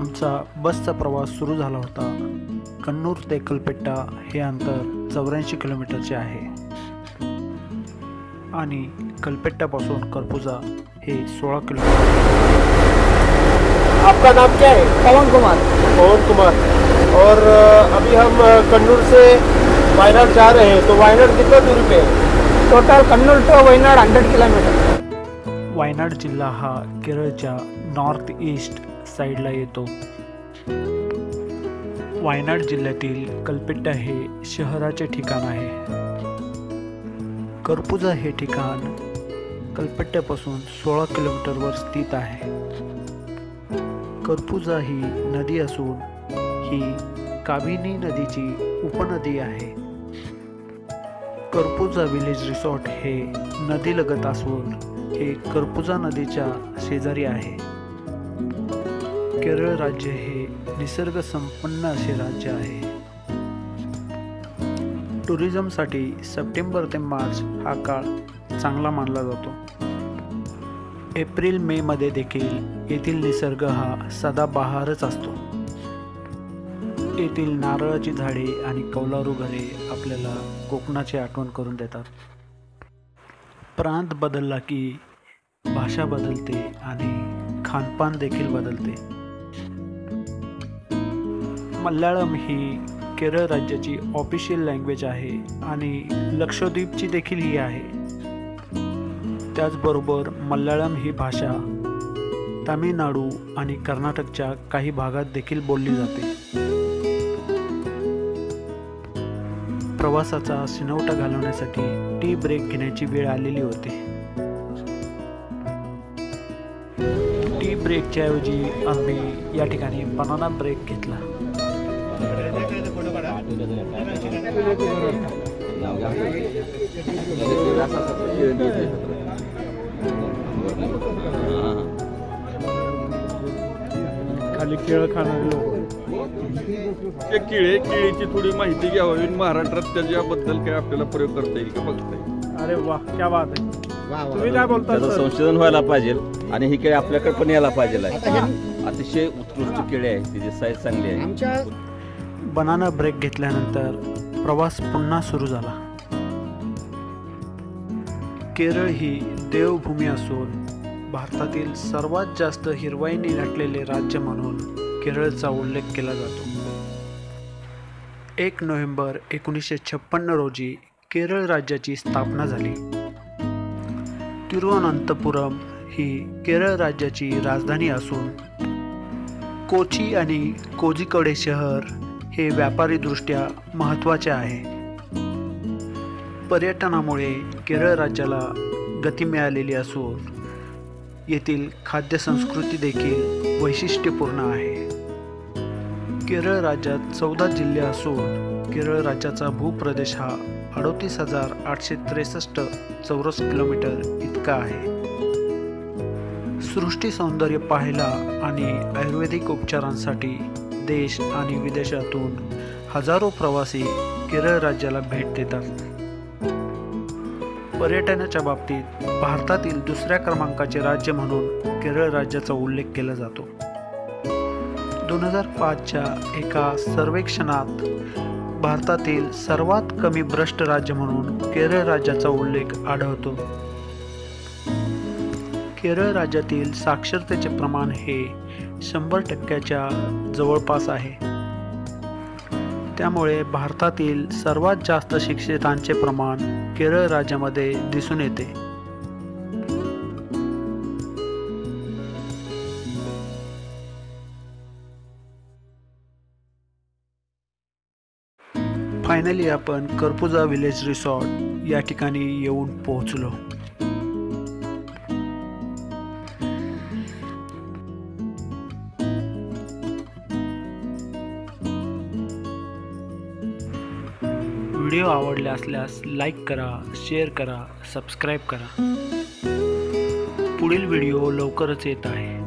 आमचा बसचा प्रवास सुरू झाला होता। कन्नूर ते कलपेट्टा हे अंतर 84 किलोमीटरचे आहे आणि कलपेट्टापासून करपुजा हे 16 किलोमीटर। आपका नाम क्या है? पवन कुमार। पवन कुमार। और अभी हम कन्नूर से वायनाड जा रहे हैं, तो वायनाड कितना दूरी पे है? Total Kannur to Wayanad 100 kilometre. Wayanad जिल्हा हा केरळच्या नॉर्थ ईस्ट साईडला येतो। वायनाड जिल्ह्यातील कलपेट्टा हे शहराचे ठिकाण आहे। करपुजा हे ठिकाण कलपेट्ट्यापासून 16 किलोमीटरवर स्थित आहे। करपुजा ही नदी असून ही काबिनी नदीची उपनदी आहे। करपुजा विलेज रिसॉर्ट हे नदीलगत असून हे करपुजा नदीच्या शेजारी आहे। केरळ राज्य हे निसर्ग संपन्न असे राज्य आहे। टुरिझमसाठी सप्टेंबर ते मार्च हा काळ चांगला मानला जातो। एप्रिल मे मध्ये देखील येथील निसर्ग हा सदाबहारच असतो। येथील नारळाची झाडे आणि कौलारू घरे आपल्याला कोकणाची आठवण करून देतात। प्रांत बदलला की भाषा बदलते आणि खानपान देखील बदलते। मल्याळम ही केरळ राज्याची ऑफिशियल लँग्वेज आहे आणि लक्षद्वीपची देखील ही आहे। त्याचबरोबर मल्याळम ही भाषा तामिळनाडू आणि कर्नाटकच्या काही भागात देखील बोलली जाते। प्रवासाचा सिनवटा घालवण्यासाठी टी ब्रेक घेण्याची वेळ आलेली होती। टी ब्रेकच्या ऐवजी आम्ही या ठिकाणी बनाना ब्रेक घेतला। खाली केळ खाणारे लोक केळीची थोडी माहिती घ्यावी महाराष्ट्रात त्याच्याबद्दल काय आपल्याला प्रयोग करता येईल का बघता येईल। अरे वा, क्या बात आहे। तुम्ही काय बोलता? संशोधन व्हायला पाहिजे आणि ही केळी आपल्याकडे पण यायला पाहिजे। अतिशय उत्कृष्ट केळी आहे, तिची साईज चांगली आहे। बनाना ब्रेक घेतल्यानंतर प्रवास पुन्हा सुरू झाला। केरळ ही देवभूमी असून भारतातील सर्वात जास्त हिरवाईने नटलेले राज्य म्हणून केरळचा उल्लेख केला जातो। 1 नोव्हेंबर 1956 रोजी केरळ राज्याची स्थापना झाली। तिरुवनंतपुरम ही केरळ राज्याची राजधानी असून कोची आणि कोझिकोडे शहर हे व्यापारीदृष्ट्या महत्त्वाचे आहे। पर्यटनामुळे केरळ राज्याला गती मिळालेली असून येथील खाद्य संस्कृती देखील वैशिष्ट्यपूर्ण आहे। केरळ राज्यात 14 जिल्हे असून केरळ राज्याचा भूप्रदेश हा 38,863 चौरस किलोमीटर इतका आहे। सृष्टी सौंदर्य पाहायला आणि आयुर्वेदिक उपचारांसाठी देश आणि विदेशातून हजारो प्रवासी केरळ राज्याला भेट देतात। पर्यटनाच्या बाबतीत भारतातील दुसऱ्या क्रमांकाचे राज्य म्हणून केरळ राज्याचा उल्लेख केला जातो। 2005च्या एका सर्वेक्षणात भारतातील सर्वात कमी भ्रष्ट राज्य म्हणून केरळ राज्याचा उल्लेख आढळतो। केरळ राज्यातील साक्षरतेचे प्रमाण हे 100% जवळपास आहे। त्यामुळे भारतातील सर्वात जास्त शिक्षितांचे प्रमाण केरळ राज्यामध्ये दिसून येते। फायनली आपण करपुजा विलेज रिसॉर्ट या ठिकाणी येऊन पोहोचलो। व्हिडिओ आवडले असल्यास लाईक करा, शेअर करा, सबस्क्राईब करा। पुढील व्हिडिओ लवकरच येत आहे।